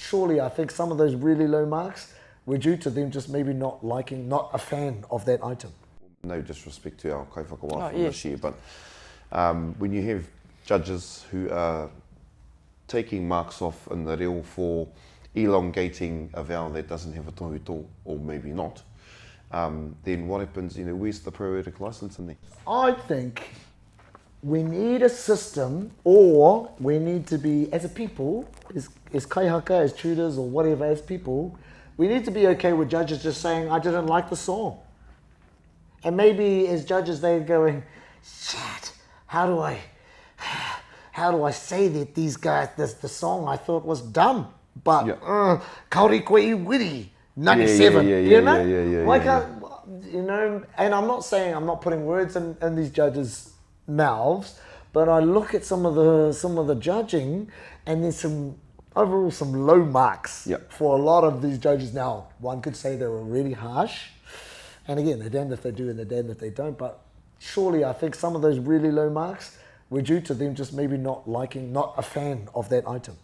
surely I think some of those really low marks were due to them just maybe not a fan of that item. No disrespect to our kaiwhakawā from yes. this year, but when you have judges who are taking marks off in the reo for elongating a vowel that doesn't have a tohuto, or maybe not, then what happens, where's the poetic license in there? I think we need a system, or we need to be, as a people, as kaihaka, as tutors or whatever, as people, we need to be okay with judges just saying, I didn't like the song. And maybe as judges they're going, shit, how do I say that these guys, the song I thought was dumb, but kauri koe I wiri, 97, Why can't, and I'm not saying, I'm not putting words in these judges' mouths, but I look at some of the judging, and there's some low marks for a lot of these judges. Now, one could say they were really harsh, and again, they're damned if they do and they're damned if they don't, but surely I think some of those really low marks were due to them just maybe not a fan of that item.